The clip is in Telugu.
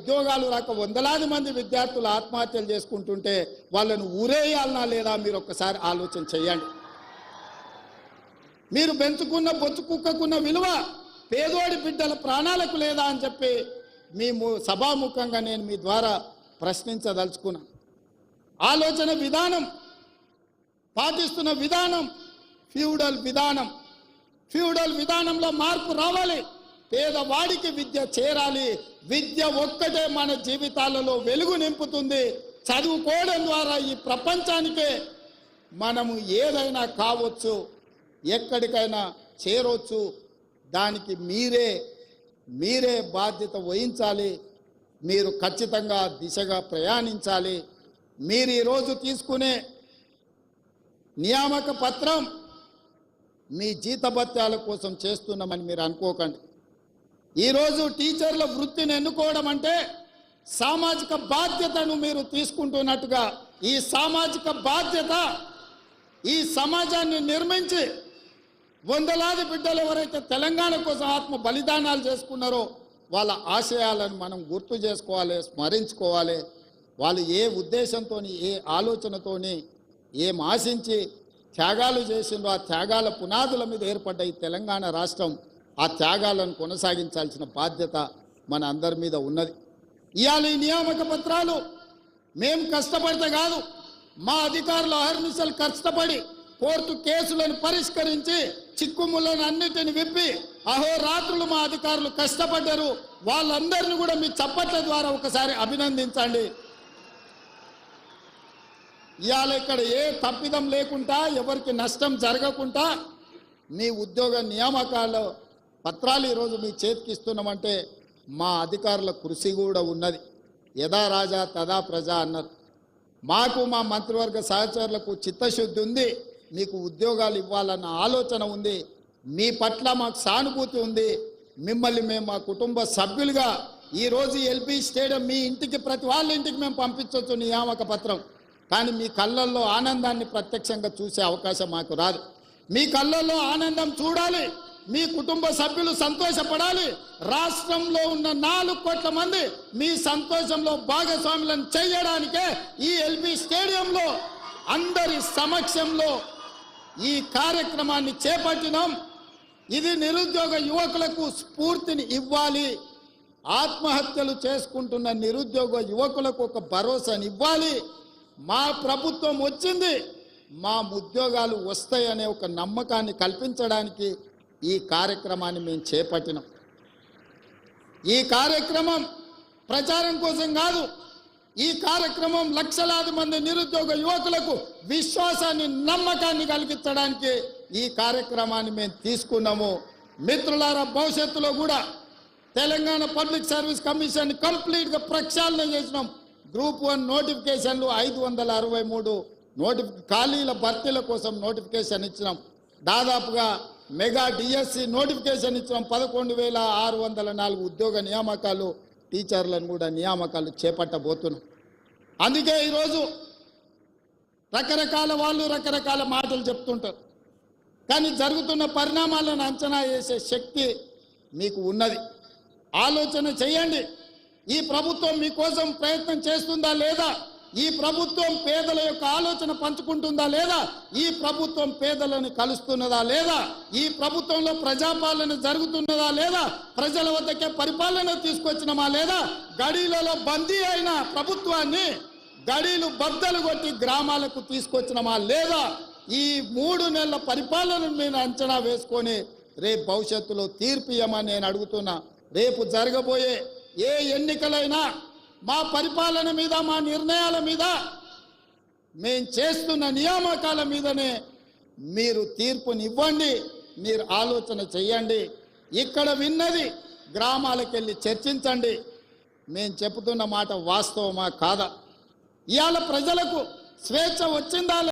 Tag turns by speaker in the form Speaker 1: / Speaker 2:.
Speaker 1: ఉద్యోగాలు రాక వందలాది మంది విద్యార్థులు ఆత్మహత్యలు చేసుకుంటుంటే వాళ్ళను ఊరేయాలనా లేదా మీరు ఒక్కసారి ఆలోచన చేయండి. మీరు పెంచుకున్న బొచ్చు కుక్కకున్న విలువ పేదోడి బిడ్డల ప్రాణాలకు లేదా అని చెప్పి మేము సభాముఖంగా నేను మీ ద్వారా ప్రశ్నించదలుచుకున్నాను. ఆలోచన విధానం, పాటిస్తున్న విధానం ఫ్యూడల్ విధానం. ఫ్యూడల్ విధానంలో మార్పు రావాలి. పేదవాడికి విద్య చేరాలి. విద్య ఒక్కటే మన జీవితాలలో వెలుగు నింపుతుంది. చదువుకోవడం ద్వారా ఈ ప్రపంచానికే మనము ఏదైనా కావచ్చు, ఎక్కడికైనా చేరవచ్చు. దానికి మీరే బాధ్యత వహించాలి. మీరు ఖచ్చితంగా దిశగా ప్రయాణించాలి. మీరు ఈరోజు తీసుకునే నియామక పత్రం మీ జీతభత్యాల కోసం చేస్తున్నామని మీరు అనుకోకండి. ఈరోజు టీచర్ల వృత్తిని ఎన్నుకోవడం అంటే సామాజిక బాధ్యతను మీరు తీసుకుంటున్నట్టుగా, ఈ సామాజిక బాధ్యత ఈ సమాజాన్ని నిర్మించి వందలాది బిడ్డలు ఎవరైతే తెలంగాణ కోసం ఆత్మ బలిదానాలు చేసుకున్నారో వాళ్ళ ఆశయాలను మనం గుర్తు చేసుకోవాలి, స్మరించుకోవాలి. వాళ్ళు ఏ ఉద్దేశంతో, ఏ ఆలోచనతోని, ఏం ఆశించి త్యాగాలు చేసిండ్రో ఆ త్యాగాల పునాదుల మీద ఏర్పడ్డ ఈ తెలంగాణ రాష్ట్రం ఆ త్యాగాలను కొనసాగించాల్సిన బాధ్యత మన అందరి మీద ఉన్నది. ఇవాళ ఈ నియామక పత్రాలు మేము కష్టపడితే కాదు, మా అధికారులు అహర్నిశలు కష్టపడి కోర్టు కేసులను పరిష్కరించి చిక్కుములను అన్నిటిని విప్పి అహోరాత్రులు మా అధికారులు కష్టపడ్డారు. వాళ్ళందరినీ కూడా మీ చప్పట్ల ద్వారా ఒకసారి అభినందించండి. ఇవాళ ఇక్కడ ఏ తప్పిదం లేకుండా, ఎవరికి నష్టం జరగకుండా మీ ఉద్యోగ నియామకాల పత్రాలు ఈరోజు మీ చేతికి ఇస్తున్నామంటే మా అధికారుల కృషి కూడా ఉన్నది. యథా రాజా తదా ప్రజ అన్నారు. మాకు మా మంత్రివర్గ సహచరులకు చిత్తశుద్ధి ఉంది. మీకు ఉద్యోగాలు ఇవ్వాలన్న ఆలోచన ఉంది. మీ పట్ల మాకు సానుభూతి ఉంది. మిమ్మల్ని మేము మా కుటుంబ సభ్యులుగా ఈరోజు ఎల్బీ స్టేడియం మీ ఇంటికి, ప్రతి వాళ్ళ ఇంటికి మేము పంపించవచ్చు నియామక పత్రం. కానీ మీ కళ్ళల్లో ఆనందాన్ని ప్రత్యక్షంగా చూసే అవకాశం మాకు రాదు. మీ కళ్ళల్లో ఆనందం చూడాలి, మీ కుటుంబ సభ్యులు సంతోషపడాలి. రాష్ట్రంలో ఉన్న 4 కోట్ల మంది మీ సంతోషంలో భాగస్వాములను చేయడానికే ఈ ఎల్బీ స్టేడియంలో అందరి సమక్షంలో ఈ కార్యక్రమాన్ని చేపట్టినాం. ఇది నిరుద్యోగ యువకులకు స్ఫూర్తిని ఇవ్వాలి. ఆత్మహత్యలు చేసుకుంటున్న నిరుద్యోగ యువకులకు ఒక భరోసాని ఇవ్వాలి. మా ప్రభుత్వం వచ్చింది, మా ఉద్యోగాలు వస్తాయనే ఒక నమ్మకాన్ని కల్పించడానికి ఈ కార్యక్రమాన్ని మేము చేపట్టినాం. ఈ కార్యక్రమం ప్రచారం కోసం కాదు. ఈ కార్యక్రమం లక్షలాది మంది నిరుద్యోగ యువకులకు విశ్వాసాన్ని, నమ్మకాన్ని కలిగించడానికి ఈ కార్యక్రమాన్ని మేము తీసుకున్నాము. మిత్రులారా, భవిష్యత్తులో కూడా తెలంగాణ పబ్లిక్ సర్వీస్ కమిషన్ కంప్లీట్గా ప్రక్షాళన చేసినాం. గ్రూప్ 1 నోటిఫికేషన్లు 563 ఖాళీల భర్తీల కోసం నోటిఫికేషన్ ఇచ్చినాం. దాదాపుగా మెగా డిఎస్సి నోటిఫికేషన్ ఇచ్చినాం. 11,604 ఉద్యోగ నియామకాలు, టీచర్లను కూడా నియామకాలు చేపట్టబోతున్నాం. అందుకే ఈరోజు రకరకాల వాళ్ళు రకరకాల మాటలు చెప్తుంటారు. కానీ జరుగుతున్న పరిణామాలను అంచనా వేసే శక్తి మీకు ఉన్నది. ఆలోచన చేయండి. ఈ ప్రభుత్వం మీకోసం ప్రయత్నం చేస్తుందా లేదా? ఈ ప్రభుత్వం పేదల యొక్క ఆలోచన పంచుకుంటుందా లేదా? ఈ ప్రభుత్వం పేదలను కలుస్తున్నదా లేదా? ఈ ప్రభుత్వంలో ప్రజాపాలన జరుగుతున్నదా లేదా? ప్రజల వద్దకే పరిపాలన తీసుకొచ్చినమా లేదా? గడీలలో బందీ అయిన ప్రభుత్వాన్ని గడీలు బద్దలు కొట్టి గ్రామాలకు తీసుకొచ్చినమా లేదా? ఈ 3 నెలల పరిపాలనను మీరు అంచనా వేసుకొని రేపు భవిష్యత్తులో తీర్పు ఇవ్వమని నేను అడుగుతున్నా. రేపు జరగబోయే ఏ ఎన్నికలైనా మా పరిపాలన మీద, మా నిర్ణయాల మీద, మేము చేస్తున్న నియామకాల మీదనే మీరు తీర్పునివ్వండి. మీరు ఆలోచన చేయండి. ఇక్కడ విన్నది గ్రామాలకు వెళ్ళి చర్చించండి. మేము చెబుతున్న మాట వాస్తవమా కాదా? ఇవాళ ప్రజలకు స్వేచ్ఛ వచ్చిందా?